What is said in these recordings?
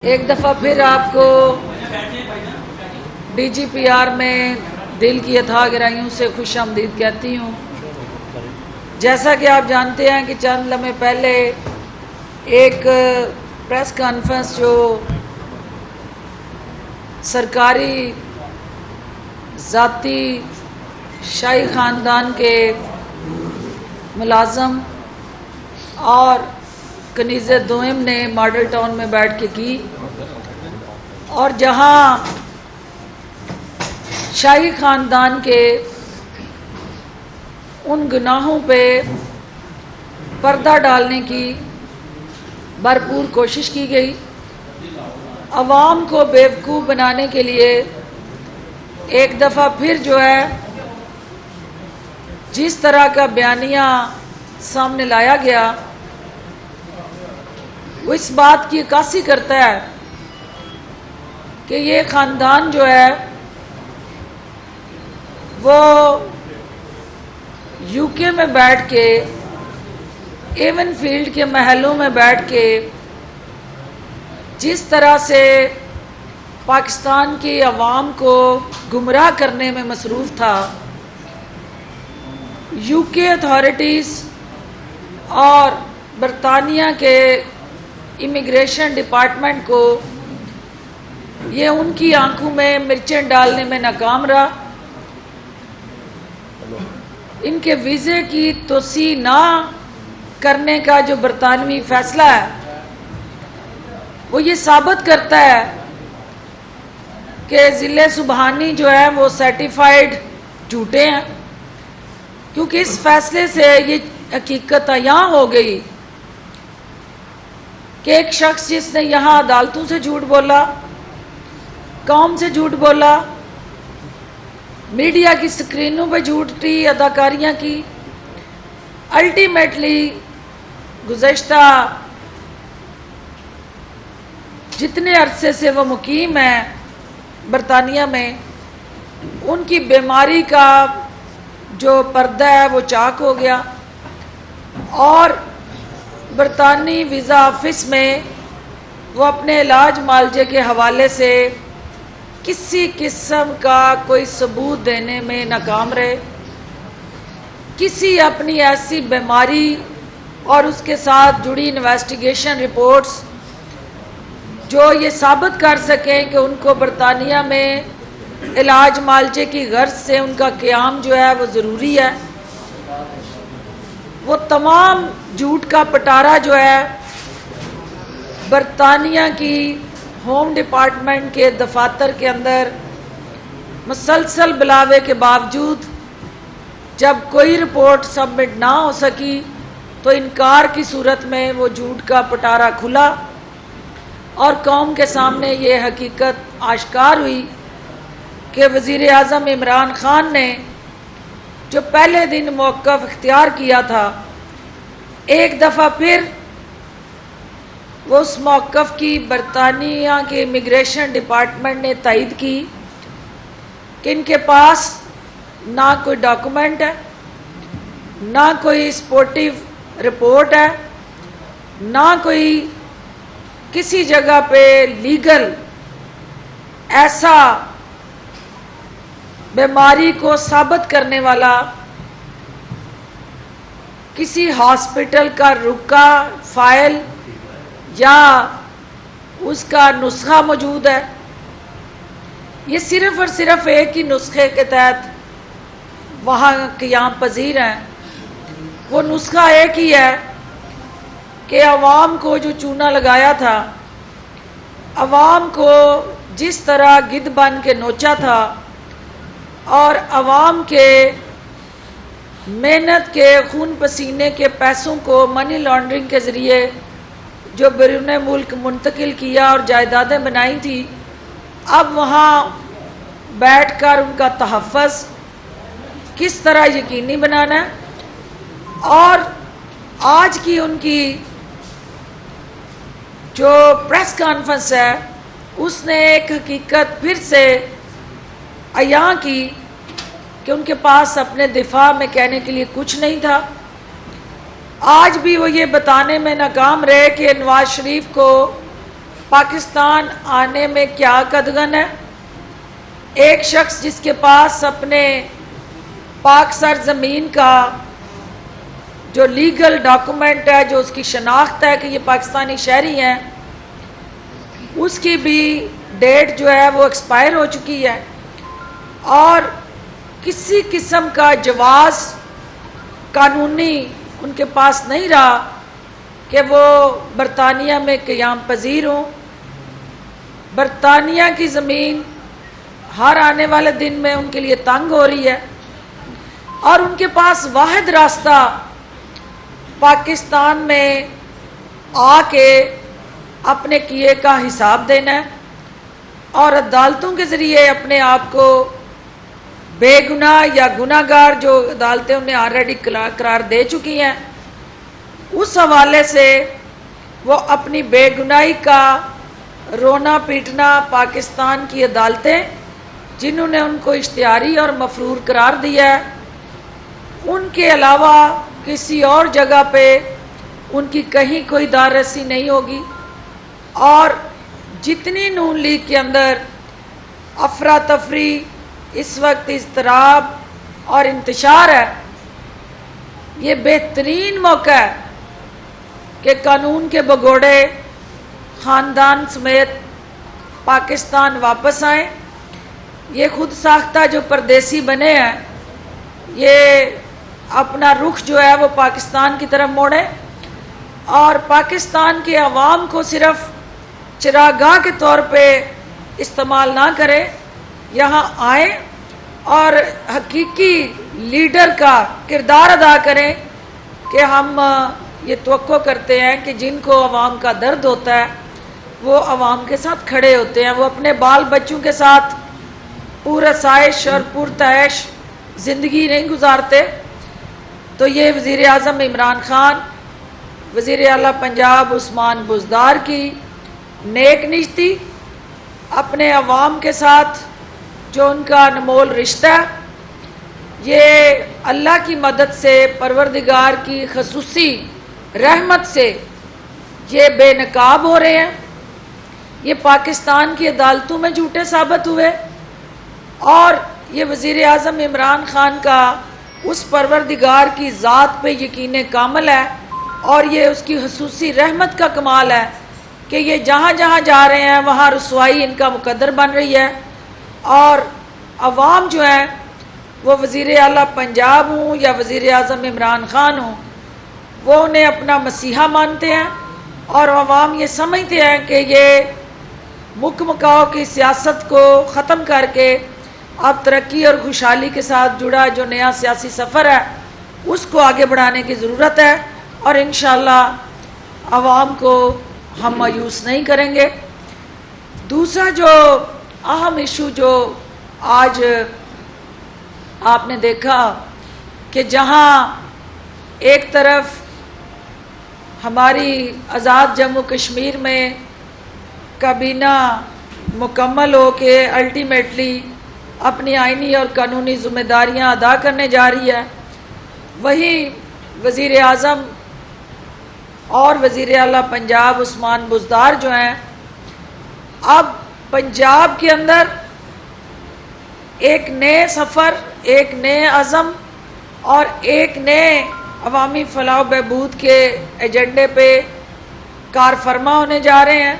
ایک دفعہ پھر آپ کو ڈی جی پی آر میں دل کی اتھاہ گہرائیوں سے خوش آمدید کہتی ہوں۔ جیسا کہ آپ جانتے ہیں کہ چند لمحے پہلے ایک پریس کانفرنس جو سرکاری ذاتی شاہی خاندان کے ملازم اور کنیز دوئم نے ماڈل ٹاؤن میں بیٹھ کے کی، اور جہاں شاہی خاندان کے ان گناہوں پہ پردہ ڈالنے کی بھرپور کوشش کی گئی، عوام کو بیوقوف بنانے کے لیے ایک دفعہ پھر جو ہے جس طرح کا بیانیہ سامنے لایا گیا وہ اس بات کی عکاسی کرتا ہے کہ یہ خاندان جو ہے وہ یو کے میں بیٹھ کے ایون فیلڈ کے محلوں میں بیٹھ کے جس طرح سے پاکستان کی عوام کو گمراہ کرنے میں مصروف تھا، یو کے اتھارٹیز اور برطانیہ کے امیگریشن ڈپارٹمنٹ کو یہ ان کی آنکھوں میں مرچیں ڈالنے میں ناکام رہا۔ ان کے ویزے کی توسیع نہ کرنے کا جو برطانوی فیصلہ ہے وہ یہ ثابت کرتا ہے کہ ضلع سبحانی جو ہے وہ سرٹیفائیڈ جھوٹے ہیں، کیونکہ اس فیصلے سے یہ حقیقت عیاں ہو گئی کہ ایک شخص جس نے یہاں عدالتوں سے جھوٹ بولا، قوم سے جھوٹ بولا، میڈیا کی سکرینوں پہ جھوٹی اداکاریاں کی، الٹیمیٹلی گزشتہ جتنے عرصے سے وہ مقیم ہیں برطانیہ میں، ان کی بیماری کا جو پردہ ہے وہ چاک ہو گیا، اور برطانوی ویزا آفس میں وہ اپنے علاج معالجے کے حوالے سے کسی قسم کا کوئی ثبوت دینے میں ناکام رہے۔ کسی اپنی ایسی بیماری اور اس کے ساتھ جڑی انویسٹیگیشن رپورٹس جو یہ ثابت کر سکیں کہ ان کو برطانیہ میں علاج معالجے کی غرض سے ان کا قیام جو ہے وہ ضروری ہے، وہ تمام جھوٹ کا پٹارا جو ہے برطانیہ کی ہوم ڈپارٹمنٹ کے دفاتر کے اندر مسلسل بلاوے کے باوجود جب کوئی رپورٹ سبمٹ نہ ہو سکی تو انکار کی صورت میں وہ جھوٹ کا پٹارا کھلا، اور قوم کے سامنے یہ حقیقت آشکار ہوئی کہ وزیر اعظم عمران خان نے جو پہلے دن موقف اختیار کیا تھا، ایک دفعہ پھر وہ اس موقف کی برطانیہ کے امیگریشن ڈپارٹمنٹ نے تائید کی کہ ان کے پاس نہ کوئی ڈاکومنٹ ہے، نہ کوئی سپورٹیو رپورٹ ہے، نہ کوئی کسی جگہ پہ لیگل ایسا بیماری کو ثابت کرنے والا کسی ہاسپٹل کا رکا فائل یا اس کا نسخہ موجود ہے۔ یہ صرف اور صرف ایک ہی نسخے کے تحت وہاں قیام پذیر ہیں، وہ نسخہ ایک ہی ہے کہ عوام کو جو چونا لگایا تھا، عوام کو جس طرح گدھ بن کے نوچا تھا، اور عوام کے محنت کے خون پسینے کے پیسوں کو منی لانڈرنگ کے ذریعے جو بیرون ملک منتقل کیا اور جائیدادیں بنائی تھی، اب وہاں بیٹھ کر ان کا تحفظ کس طرح یقینی بنانا ہے۔ اور آج کی ان کی جو پریس کانفرنس ہے اس نے ایک حقیقت پھر سے عیاں کی کہ ان کے پاس اپنے دفاع میں کہنے کے لیے کچھ نہیں تھا۔ آج بھی وہ یہ بتانے میں ناکام رہے کہ نواز شریف کو پاکستان آنے میں کیا قدغن ہے؟ ایک شخص جس کے پاس اپنے پاک سرزمین کا جو لیگل ڈاکومنٹ ہے، جو اس کی شناخت ہے کہ یہ پاکستانی شہری ہیں، اس کی بھی ڈیٹ جو ہے وہ ایکسپائر ہو چکی ہے، اور کسی قسم کا جواز قانونی ان کے پاس نہیں رہا کہ وہ برطانیہ میں قیام پذیر ہوں۔ برطانیہ کی زمین ہر آنے والے دن میں ان کے لیے تنگ ہو رہی ہے، اور ان کے پاس واحد راستہ پاکستان میں آ کے اپنے کیے کا حساب دینا ہے، اور عدالتوں کے ذریعے اپنے آپ کو بے گناہ یا گناہ گار، جو عدالتیں انہیں آلریڈی قرار دے چکی ہیں، اس حوالے سے وہ اپنی بے گناہی کا رونا پیٹنا پاکستان کی عدالتیں، جنہوں نے ان کو اشتہاری اور مفرور قرار دیا ہے، ان کے علاوہ کسی اور جگہ پہ ان کی کہیں کوئی داررسی نہیں ہوگی۔ اور جتنی نون لیگ کے اندر افراتفری، اس وقت اضطراب اور انتشار ہے، یہ بہترین موقع ہے کہ قانون کے بگوڑے خاندان سمیت پاکستان واپس آئیں۔ یہ خود ساختہ جو پردیسی بنے ہیں، یہ اپنا رخ جو ہے وہ پاکستان کی طرف موڑیں، اور پاکستان کے عوام کو صرف چراگاہ کے طور پہ استعمال نہ کریں، یہاں آئیں اور حقیقی لیڈر کا کردار ادا کریں کہ ہم یہ توقع کرتے ہیں کہ جن کو عوام کا درد ہوتا ہے وہ عوام کے ساتھ کھڑے ہوتے ہیں، وہ اپنے بال بچوں کے ساتھ پرآسائش اور پرتعیش زندگی نہیں گزارتے۔ تو یہ وزیر اعظم عمران خان، وزیر اعلیٰ پنجاب عثمان بزدار کی نیک نیتی تھی، اپنے عوام کے ساتھ جو ان کا انمول رشتہ ہے، یہ اللہ کی مدد سے، پروردگار کی خصوصی رحمت سے یہ بے نقاب ہو رہے ہیں۔ یہ پاکستان کی عدالتوں میں جھوٹے ثابت ہوئے، اور یہ وزیر اعظم عمران خان کا اس پروردگار کی ذات پہ یقین کامل ہے، اور یہ اس کی خصوصی رحمت کا کمال ہے کہ یہ جہاں جہاں جا رہے ہیں وہاں رسوائی ان کا مقدر بن رہی ہے، اور عوام جو ہیں وہ وزیر اعلیٰ پنجاب ہوں یا وزیر اعظم عمران خان ہوں، وہ انہیں اپنا مسیحا مانتے ہیں، اور عوام یہ سمجھتے ہیں کہ یہ مک مکاؤ کی سیاست کو ختم کر کے اب ترقی اور خوشحالی کے ساتھ جڑا جو نیا سیاسی سفر ہے اس کو آگے بڑھانے کی ضرورت ہے، اور انشاءاللہ عوام کو ہم مایوس نہیں کریں گے۔ دوسرا جو اہم ایشو جو آج آپ نے دیکھا کہ جہاں ایک طرف ہماری آزاد جموں کشمیر میں کابینہ مکمل ہو کے الٹیمیٹلی اپنی آئینی اور قانونی ذمہ داریاں ادا کرنے جا رہی ہے، وہیں وزیر اعظم اور وزیر اعلیٰ پنجاب عثمان بزدار جو ہیں، اب پنجاب کے اندر ایک نئے سفر، ایک نئے عزم اور ایک نئے عوامی فلاح و بہبود کے ایجنڈے پہ کار فرما ہونے جا رہے ہیں۔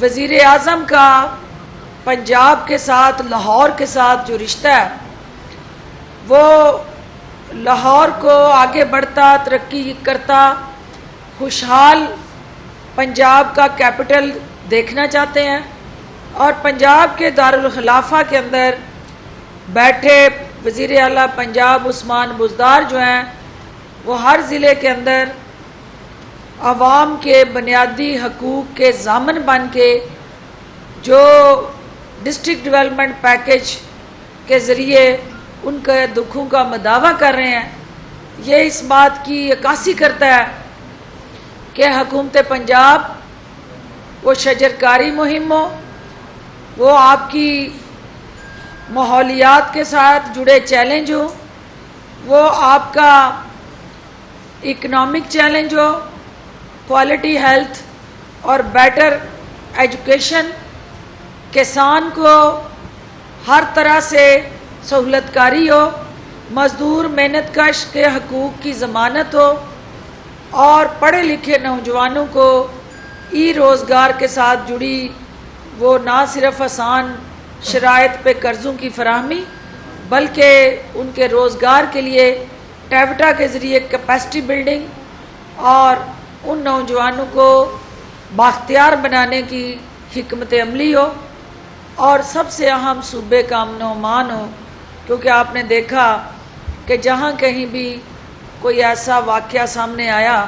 وزیر اعظم کا پنجاب کے ساتھ، لاہور کے ساتھ جو رشتہ ہے، وہ لاہور کو آگے بڑھتا، ترقی کرتا، خوشحال پنجاب کا کیپٹل دیکھنا چاہتے ہیں، اور پنجاب کے دارالخلافہ کے اندر بیٹھے وزیر اعلیٰ پنجاب عثمان بزدار جو ہیں، وہ ہر ضلع کے اندر عوام کے بنیادی حقوق کے ضامن بن کے جو ڈسٹرکٹ ڈیولپمنٹ پیکج کے ذریعے ان کے دکھوں کا مداوع کر رہے ہیں، یہ اس بات کی عکاسی کرتا ہے کہ حکومت پنجاب وہ شجرکاری مہم ہو، وہ آپ کی ماحولیات کے ساتھ جڑے چیلنج ہو، وہ آپ کا اکنامک چیلنج ہو، کوالٹی ہیلتھ اور بیٹر ایجوکیشن، کسان کو ہر طرح سے سہولت کاری ہو، مزدور محنت کش کے حقوق کی ضمانت ہو، اور پڑھے لکھے نوجوانوں کو ای روزگار کے ساتھ جڑی وہ نہ صرف آسان شرائط پہ قرضوں کی فراہمی بلکہ ان کے روزگار کے لیے ٹیوٹا کے ذریعے کیپیسٹی بلڈنگ اور ان نوجوانوں کو بااختیار بنانے کی حکمت عملی ہو، اور سب سے اہم صوبے کا امن و امان ہو، کیونکہ آپ نے دیکھا کہ جہاں کہیں بھی کوئی ایسا واقعہ سامنے آیا،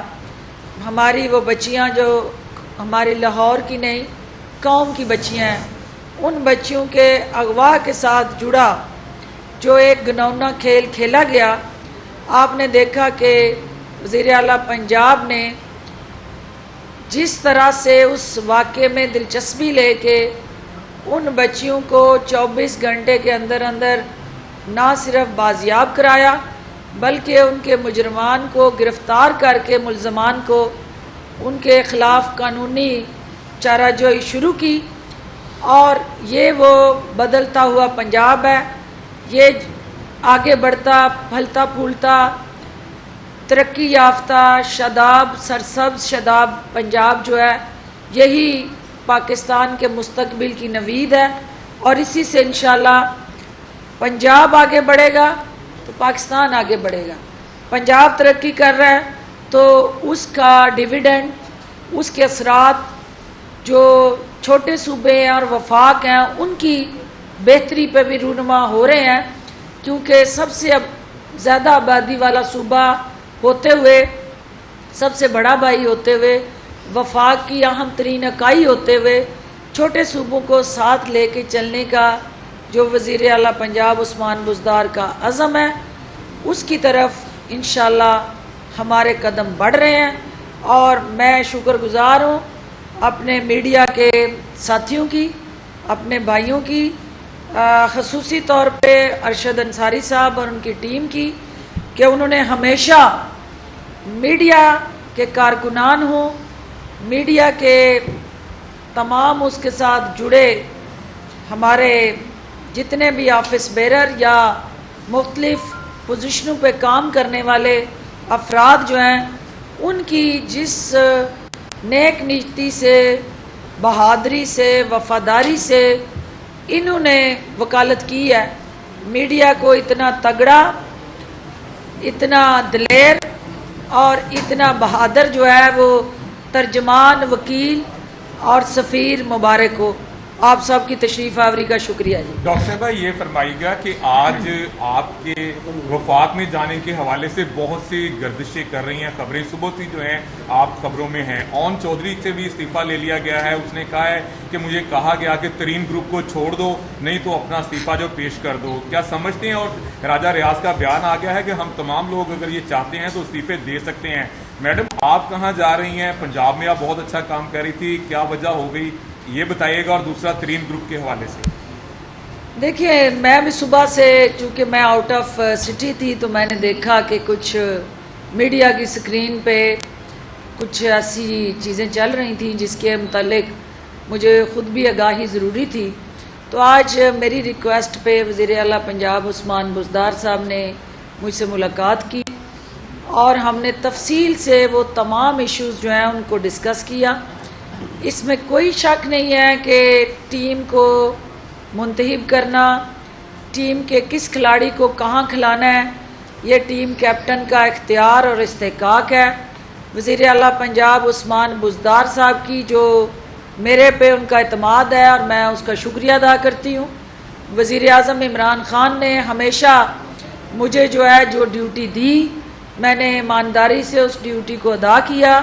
ہماری وہ بچیاں جو ہماری لاہور کی نہیں قوم کی بچیاں ہیں، ان بچیوں کے اغوا کے ساتھ جڑا جو ایک گھناؤنا کھیل کھیلا گیا، آپ نے دیکھا کہ وزیر اعلیٰ پنجاب نے جس طرح سے اس واقعے میں دلچسپی لے کے ان بچیوں کو 24 گھنٹے کے اندر اندر نہ صرف بازیاب کرایا بلکہ ان کے مجرمان کو گرفتار کر کے ملزمان کو ان کے خلاف قانونی چارہ جوئی شروع کی، اور یہ وہ بدلتا ہوا پنجاب ہے، یہ آگے بڑھتا پھلتا پھولتا ترقی یافتہ شاداب سرسبز شاداب پنجاب جو ہے، یہی پاکستان کے مستقبل کی نوید ہے، اور اسی سے انشاءاللہ پنجاب آگے بڑھے گا تو پاکستان آگے بڑھے گا۔ پنجاب ترقی کر رہا ہے تو اس کا ڈیویڈنڈ، اس کے اثرات جو چھوٹے صوبے ہیں اور وفاق ہیں ان کی بہتری پہ بھی رونما ہو رہے ہیں، کیونکہ سب سے زیادہ آبادی والا صوبہ ہوتے ہوئے، سب سے بڑا بھائی ہوتے ہوئے، وفاق کی اہم ترین اکائی ہوتے ہوئے، چھوٹے صوبوں کو ساتھ لے کے چلنے کا جو وزیر اعلیٰ پنجاب عثمان بزدار کا عزم ہے، اس کی طرف انشاءاللہ ہمارے قدم بڑھ رہے ہیں، اور میں شکر گزار ہوں اپنے میڈیا کے ساتھیوں کی، اپنے بھائیوں کی، خصوصی طور پہ ارشد انصاری صاحب اور ان کی ٹیم کی، کہ انہوں نے ہمیشہ میڈیا کے کارکنان ہوں، میڈیا کے تمام اس کے ساتھ جڑے ہمارے جتنے بھی آفس بیرر یا مختلف پوزیشنوں پہ کام کرنے والے افراد جو ہیں، ان کی جس نیک نیتی سے، بہادری سے، وفاداری سے انہوں نے وکالت کی ہے، میڈیا کو اتنا تگڑا، اتنا دلیر اور اتنا بہادر جو ہے وہ ترجمان، وکیل اور سفیر مبارک ہو۔ آپ سب کی تشریف آوری کا شکریہ جی۔ ڈاکٹر صاحبہ یہ فرمائیے گا کہ آج آپ کے وفات میں جانے کے حوالے سے بہت سی گردشیں کر رہی ہیں، خبریں صبح سے جو ہیں آپ خبروں میں ہیں، اون چودھری سے بھی استعفیٰ لے لیا گیا ہے، اس نے کہا ہے کہ مجھے کہا گیا کہ ترین گروپ کو چھوڑ دو نہیں تو اپنا استعفیٰ جو پیش کر دو، کیا سمجھتے ہیں؟ اور راجہ ریاض کا بیان آ گیا ہے کہ ہم تمام لوگ اگر یہ چاہتے ہیں تو استعفے دے سکتے ہیں۔ میڈم آپ کہاں جا رہی ہیں؟ پنجاب میں آپ بہت اچھا کام کر رہی تھی، کیا وجہ ہو گئی یہ بتائیے گا، اور دوسرا ترین گروپ کے حوالے سے۔ دیکھیے میں بھی صبح سے چونکہ میں آؤٹ آف سٹی تھی تو میں نے دیکھا کہ کچھ میڈیا کی سکرین پہ کچھ ایسی چیزیں چل رہی تھیں جس کے متعلق مجھے خود بھی آگاہی ضروری تھی، تو آج میری ریکویسٹ پہ وزیر اعلیٰ پنجاب عثمان بزدار صاحب نے مجھ سے ملاقات کی، اور ہم نے تفصیل سے وہ تمام ایشوز جو ہیں ان کو ڈسکس کیا۔ اس میں کوئی شک نہیں ہے کہ ٹیم کو منتخب کرنا، ٹیم کے کس کھلاڑی کو کہاں کھلانا ہے، یہ ٹیم کیپٹن کا اختیار اور استحقاق ہے۔ وزیر اعلیٰ پنجاب عثمان بزدار صاحب کی جو میرے پہ ان کا اعتماد ہے اور میں اس کا شکریہ ادا کرتی ہوں۔ وزیر اعظم عمران خان نے ہمیشہ مجھے جو ہے جو ڈیوٹی دی، میں نے ایمانداری سے اس ڈیوٹی کو ادا کیا۔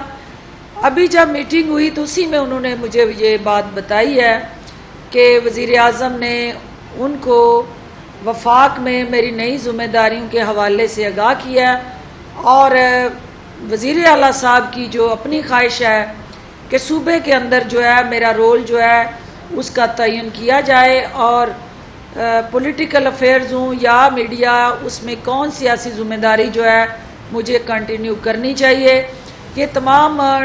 ابھی جب میٹنگ ہوئی تو اسی میں انہوں نے مجھے یہ بات بتائی ہے کہ وزیر اعظم نے ان کو وفاق میں میری نئی ذمہ داریوں کے حوالے سے آگاہ کیا ہے، اور وزیر اعلیٰ صاحب کی جو اپنی خواہش ہے کہ صوبے کے اندر جو ہے میرا رول جو ہے اس کا تعین کیا جائے، اور پولیٹیکل افیئرز ہوں یا میڈیا، اس میں کون سیاسی ذمہ داری جو ہے مجھے کنٹینیو کرنی چاہیے۔ یہ تمام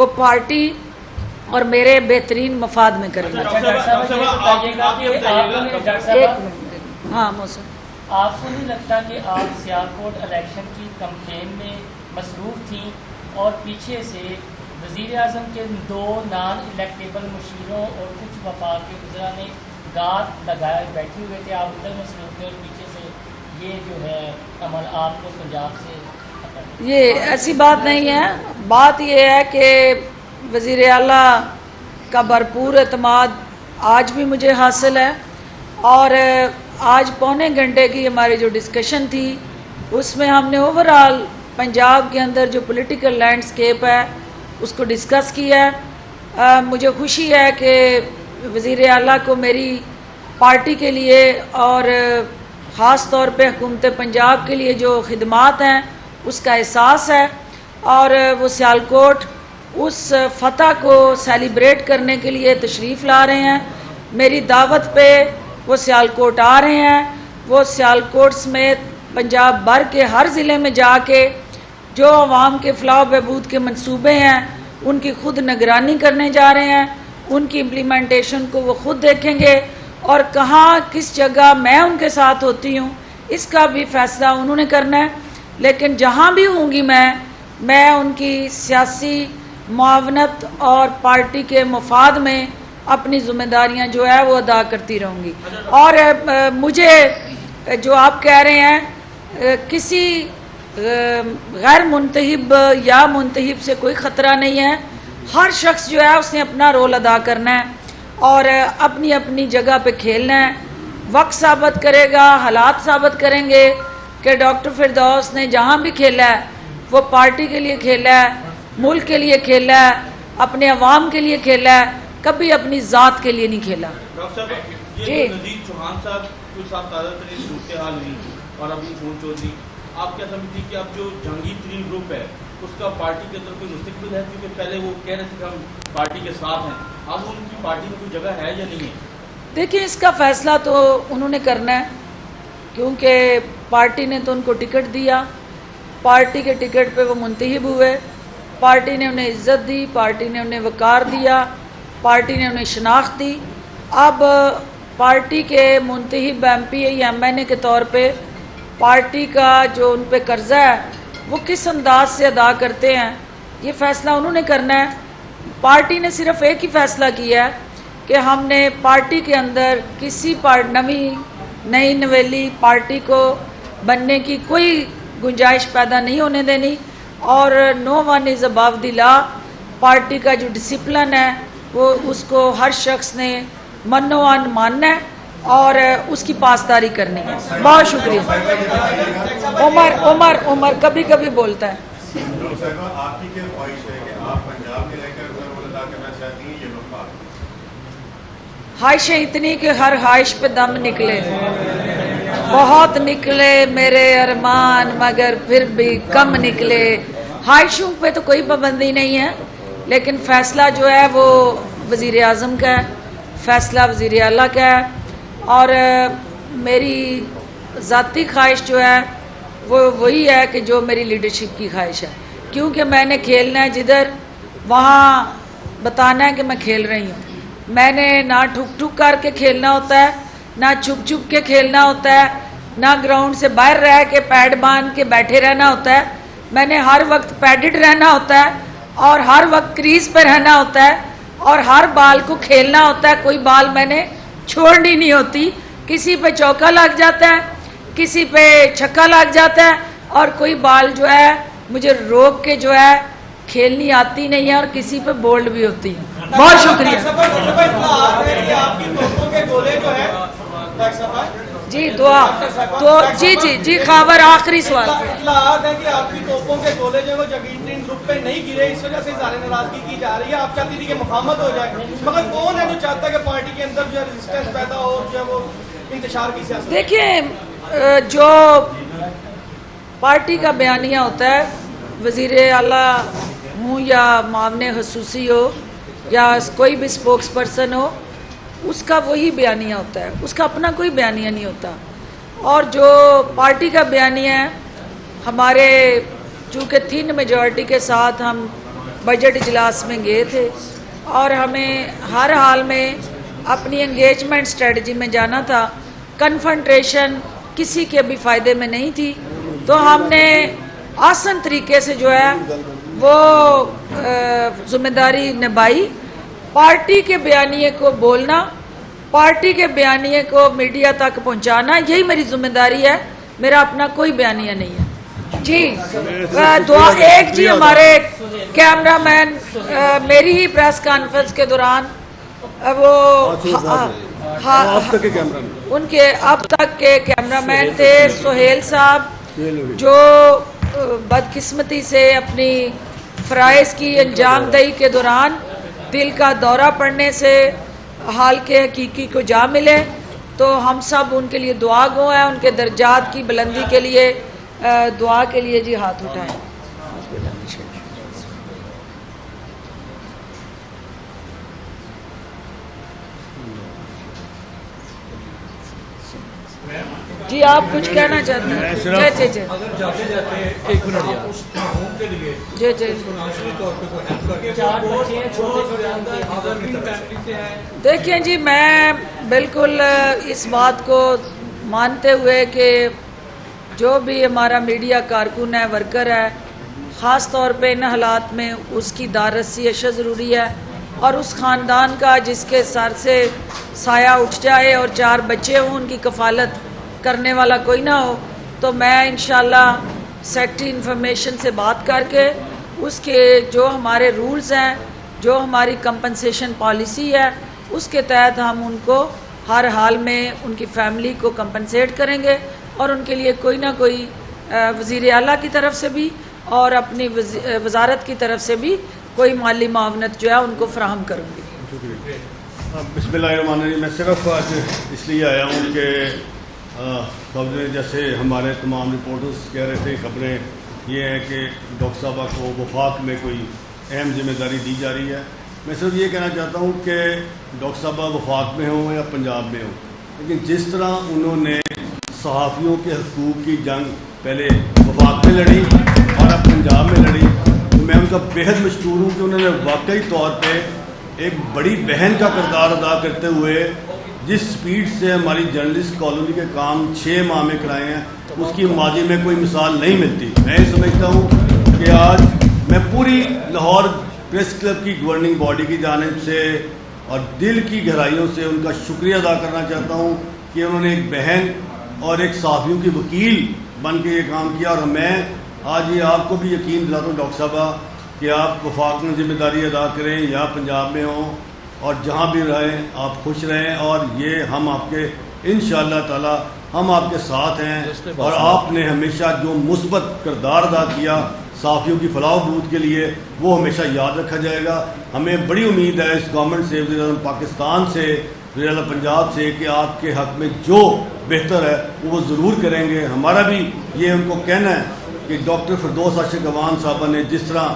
وہ پارٹی اور میرے بہترین مفاد میں کریں گے. ہاں محسن, آپ کو نہیں لگتا کہ آپ سیالکوٹ الیکشن کی کمپین میں مصروف تھیں اور پیچھے سے وزیر اعظم کے 2 نان الیکٹیبل مشیروں اور کچھ وفاق کے وزراء نے گارڈ لگائے بیٹھے ہوئے تھے, آپ ادھر مصروف تھے اور پیچھے سے یہ جو ہے عمل آپ کو پنجاب سے؟ یہ ایسی بات نہیں ہے. بات یہ ہے کہ وزیر اعلیٰ کا بھرپور اعتماد آج بھی مجھے حاصل ہے, اور آج پونے گھنٹے کی ہماری جو ڈسکشن تھی اس میں ہم نے اوورآل پنجاب کے اندر جو پولیٹیکل لینڈسکیپ ہے اس کو ڈسکس کیا ہے. مجھے خوشی ہے کہ وزیر اعلیٰ کو میری پارٹی کے لیے اور خاص طور پہ حکومت پنجاب کے لیے جو خدمات ہیں اس کا احساس ہے, اور وہ سیالکوٹ اس فتح کو سیلیبریٹ کرنے کے لیے تشریف لا رہے ہیں. میری دعوت پہ وہ سیالکوٹ آ رہے ہیں. وہ سیالکوٹ سمیت پنجاب بھر کے ہر ضلع میں جا کے جو عوام کے فلاح و بہبود کے منصوبے ہیں ان کی خود نگرانی کرنے جا رہے ہیں, ان کی امپلیمنٹیشن کو وہ خود دیکھیں گے, اور کہاں کس جگہ میں ان کے ساتھ ہوتی ہوں اس کا بھی فیصلہ انہوں نے کرنا ہے. لیکن جہاں بھی ہوں گی میں ان کی سیاسی معاونت اور پارٹی کے مفاد میں اپنی ذمہ داریاں جو ہے وہ ادا کرتی رہوں گی. اور مجھے جو آپ کہہ رہے ہیں کسی غیر منتخب یا منتخب سے کوئی خطرہ نہیں ہے. ہر شخص جو ہے اس نے اپنا رول ادا کرنا ہے اور اپنی اپنی جگہ پہ کھیلنا ہے. وقت ثابت کرے گا, حالات ثابت کریں گے کہ ڈاکٹر فردوس نے جہاں بھی کھیلا ہے وہ پارٹی کے لیے کھیلا ہے, ملک کے لیے کھیلا ہے, اپنے عوام کے لیے کھیلا ہے, کبھی اپنی ذات کے لیے نہیں کھیلا. ڈاکٹر صاحب, جی یہ نذیر چوہان صاحب کچھ آپ تازہ ترین صورتحال ہوئی اور ابھی فون چودھری, آپ کیا سمجھتی کہ اب جو جہانگیر ترین گروپ ہے اس کا پارٹی کے اندر کوئی مستقبل ہے؟ کیونکہ پہلے وہ کہہ رہے تھے کہ ہم پارٹی کے ساتھ ہیں, اب ان کی پارٹی میں کوئی جگہ ہے یا نہیں ہے؟ دیکھیں, اس کا فیصلہ تو انہوں نے کرنا ہے کیونکہ پارٹی نے تو ان کو ٹکٹ دیا, پارٹی کے ٹکٹ پہ وہ منتخب ہوئے, پارٹی نے انہیں عزت دی, پارٹی نے انہیں وقار دیا, پارٹی نے انہیں شناخت دی. اب پارٹی کے منتخب ایم پی یا ایم این اے کے طور پہ پارٹی کا جو ان پہ قرضہ ہے وہ کس انداز سے ادا کرتے ہیں یہ فیصلہ انہوں نے کرنا ہے. پارٹی نے صرف ایک ہی فیصلہ کیا ہے کہ ہم نے پارٹی کے اندر کسی نئی نویلی پارٹی کو بننے کی کوئی گنجائش پیدا نہیں ہونے دینی, اور نو one is Abu the law. Party کا جو ڈسپلن ہے وہ اس کو ہر شخص نے منوان ماننا ہے اور اس کی پاسداری کرنی ہے. بہت شکریہ. عمر کبھی کبھی بولتا ہے. آپ کی کیا خواہش ہے کہ آپ پنجاب میں رہ کر رول ادا کرنا چاہتی ہیں یا وفاق؟ خواہشیں اتنی کہ ہر خواہش پہ دم نکلے, بہت نکلے میرے ارمان مگر پھر بھی کم نکلے. خواہشوں پہ تو کوئی پابندی نہیں ہے, لیکن فیصلہ جو ہے وہ وزیر اعظم کا ہے, فیصلہ وزیر اعلیٰ کا ہے, اور میری ذاتی خواہش جو ہے وہ وہی ہے کہ جو میری لیڈرشپ کی خواہش ہے, کیونکہ میں نے کھیلنا ہے جدھر وہاں بتانا ہے کہ میں کھیل رہی ہوں. میں نے نہ ٹھک ٹھک کر کے کھیلنا ہوتا ہے, نہ چھپ چھپ کے کھیلنا ہوتا ہے, نہ گراؤنڈ سے باہر رہ کے پیڈ باندھ کے بیٹھے رہنا ہوتا ہے. میں نے ہر وقت پیڈڈ رہنا ہوتا ہے اور ہر وقت کریز پہ رہنا ہوتا ہے اور ہر بال کو کھیلنا ہوتا ہے. کوئی بال میں نے چھوڑنی نہیں ہوتی. کسی پہ چوکا لگ جاتا ہے, کسی پہ چھکا لگ جاتا ہے, اور کوئی بال جو ہے مجھے روک کے جو ہے کھیلنی آتی نہیں ہے, اور کسی پہ بولڈ بھی ہوتی ہے. بہت شکریہ. جی دعا تو جی خاور آخری سوال. اطلاعات ہے کہ آپ کی توپوں کے گولے جو ہے وہ جہانگیر گروپ پہ نہیں گرے, اس وجہ سے اظہار ناراضگی کی جا رہی ہے. آپ چاہتی تھی کہ مفاہمت ہو جائے, مگر کون ہے جو چاہتا ہے کہ پارٹی کے اندر جو ہے ریزسٹنس پیدا ہو اور جو ہے وہ انتشار کی سیاست؟ دیکھیں, جو پارٹی کا بیانیہ ہوتا ہے, وزیر اعلیٰ ہوں یا معاون خصوصی ہو یا کوئی بھی اسپوکس پرسن ہو, اس کا وہی بیانیہ ہوتا ہے, اس کا اپنا کوئی بیانیہ نہیں ہوتا. اور جو پارٹی کا بیانیہ ہے, ہمارے چونکہ تھن میجورٹی کے ساتھ ہم بجٹ اجلاس میں گئے تھے اور ہمیں ہر حال میں اپنی انگیجمنٹ اسٹریٹجی میں جانا تھا. کنفرنٹریشن کسی کے بھی فائدے میں نہیں تھی, تو ہم نے آسن طریقے سے جو ہے وہ ذمہ داری نبھائی. پارٹی کے بیانیے کو بولنا, پارٹی کے بیانیے کو میڈیا تک پہنچانا, یہی میری ذمہ داری ہے, میرا اپنا کوئی بیانیہ نہیں ہے. جی دعا ایک جی ہمارے کیمرہ مین میری ہی پریس کانفرنس کے دوران وہ ان کے اب تک کے کیمرہ مین تھے سہیل صاحب, جو بدقسمتی سے اپنی فرائض کی انجام دہی کے دوران دل کا دورہ پڑنے سے حال کے حقیقی کو جا ملے. تو ہم سب ان کے لیے دعا گو ہیں, ان کے درجات کی بلندی کے لیے دعا کے لیے جی ہاتھ اٹھائیں. جی آپ کچھ کہنا چاہتے ہیں؟ جی جی جی جی دیکھیں جی, میں بالکل اس بات کو مانتے ہوئے کہ جو بھی ہمارا میڈیا کارکن ہے, ورکر ہے, خاص طور پہ ان حالات میں اس کی داررسی اشد ضروری ہے, اور اس خاندان کا جس کے سر سے سایہ اٹھ جائے اور 4 بچے ہوں, ان کی کفالت کرنے والا کوئی نہ ہو, تو میں انشاءاللہ سیکٹری انفارمیشن سے بات کر کے اس کے جو ہمارے رولز ہیں, جو ہماری کمپنسیشن پالیسی ہے, اس کے تحت ہم ان کو ہر حال میں ان کی فیملی کو کمپنسیٹ کریں گے, اور ان کے لیے کوئی نہ کوئی وزیر اعلیٰ کی طرف سے بھی اور اپنی وزارت کی طرف سے بھی کوئی مالی معاونت جو ہے ان کو فراہم کروں گی. بسم اللہ الرحمن الرحیم. میں صرف آج اس لیے آیا ہوں کہ خبریں جیسے ہمارے تمام رپورٹرز کہہ رہے تھے, خبریں یہ ہیں کہ ڈاکٹر صاحبہ کو وفاق میں کوئی اہم ذمہ داری دی جا رہی ہے. میں صرف یہ کہنا چاہتا ہوں کہ ڈاکٹر صاحبہ وفاق میں ہوں یا پنجاب میں ہوں, لیکن جس طرح انہوں نے صحافیوں کے حقوق کی جنگ پہلے وفاق میں لڑی اور اب پنجاب میں لڑی, تو میں ان کا بےحد مشکور ہوں کہ انہوں نے واقعی طور پہ ایک بڑی بہن کا کردار ادا کرتے ہوئے جس سپیڈ سے ہماری جرنلسٹ کالونی کے کام 6 ماہ میں کرائے ہیں, اس کی ماضی میں کوئی مثال نہیں ملتی. میں یہ سمجھتا ہوں کہ آج میں پوری لاہور پریس کلب کی گورننگ باڈی کی جانب سے اور دل کی گہرائیوں سے ان کا شکریہ ادا کرنا چاہتا ہوں کہ انہوں نے ایک بہن اور ایک صحافیوں کی وکیل بن کے یہ کام کیا. اور میں آج یہ آپ کو بھی یقین دلاتا ہوں ڈاکٹر صاحبہ کہ آپ وفاق میں ذمہ داری ادا کریں یا پنجاب میں ہوں, اور جہاں بھی رہیں آپ خوش رہیں, اور یہ ہم آپ کے انشاءاللہ تعالی ہم آپ کے ساتھ ہیں. اور آپ نے ہمیشہ جو مثبت کردار ادا کیا صحافیوں کی فلاح و بہبود کے لیے, وہ ہمیشہ یاد رکھا جائے گا. ہمیں بڑی امید ہے اس گورنمنٹ سے, وزیر اعظم پاکستان سے, وزیر اعلیٰ پنجاب سے, کہ آپ کے حق میں جو بہتر ہے وہ ضرور کریں گے. ہمارا بھی یہ ان کو کہنا ہے کہ ڈاکٹر فردوس عاشق اعوان صاحبہ نے جس طرح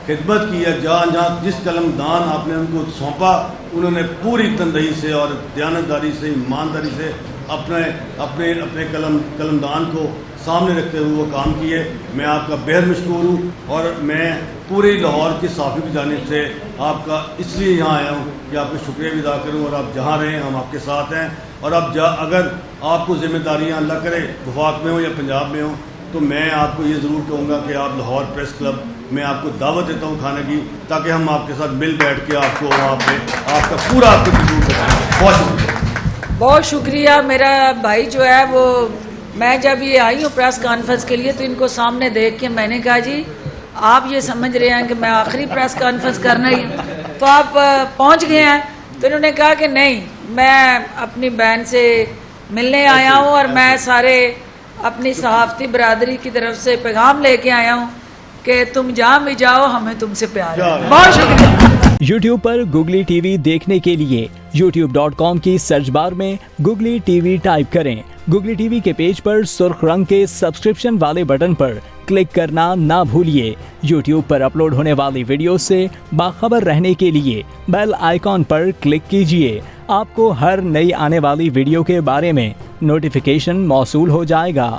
خدمت کی ہے, جہاں جہاں جس قلم دان آپ نے ان کو سونپا, انہوں نے پوری تندہی سے اور دیانتداری سے, ایمانداری سے اپنے قلم دان کو سامنے رکھتے ہوئے وہ کام کیے. میں آپ کا بہت مشکور ہوں, اور میں پوری لاہور کی صحافی کی جانب سے آپ کا اس لیے یہاں آیا ہوں کہ آپ کا شکریہ بھی ادا کروں, اور آپ جہاں رہیں ہم آپ کے ساتھ ہیں. اور اب اگر آپ کو ذمہ داریاں اللہ کرے وفاق میں ہوں یا پنجاب میں ہوں, تو میں آپ کو یہ ضرور کہوں گا کہ آپ لاہور پریس کلب میں آپ کو دعوت دیتا ہوں کھانے کی, تاکہ ہم آپ کے ساتھ مل بیٹھ کے آپ کو وہاں پہ آپ کا پورا آپ کو ضرور کریں. بہت شکریہ. بہت شکریہ. میرا بھائی جو ہے وہ, میں جب یہ آئی ہوں پریس کانفرنس کے لیے تو ان کو سامنے دیکھ کے میں نے کہا جی آپ یہ سمجھ رہے ہیں کہ میں آخری پریس کانفرنس کرنا ہی, تو آپ پہنچ گئے ہیں. تو انہوں نے کہا کہ نہیں, میں اپنی بہن سے ملنے آیا ہوں, اور میں سارے اپنی صحافتی برادری کی طرف سے پیغام لے کے آیا ہوں کہ تم جہاں بھی جاؤ ہمیں تم سے پیار ہے. بہت شکریہ. یوٹیوب پر گوگلی ٹی وی دیکھنے کے لیے youtube.com کی سرچ بار میں گوگلی ٹی وی ٹائپ کریں. گوگلی ٹی وی کے پیج پر سرخ رنگ کے سبسکرپشن والے بٹن پر کلک کرنا نہ بھولیے. یوٹیوب پر اپلوڈ ہونے والی ویڈیو سے باخبر رہنے کے لیے بیل آئیکن پر کلک کیجیے. آپ کو ہر نئی آنے والی ویڈیو کے بارے میں نوٹیفیکیشن موصول ہو جائے گا.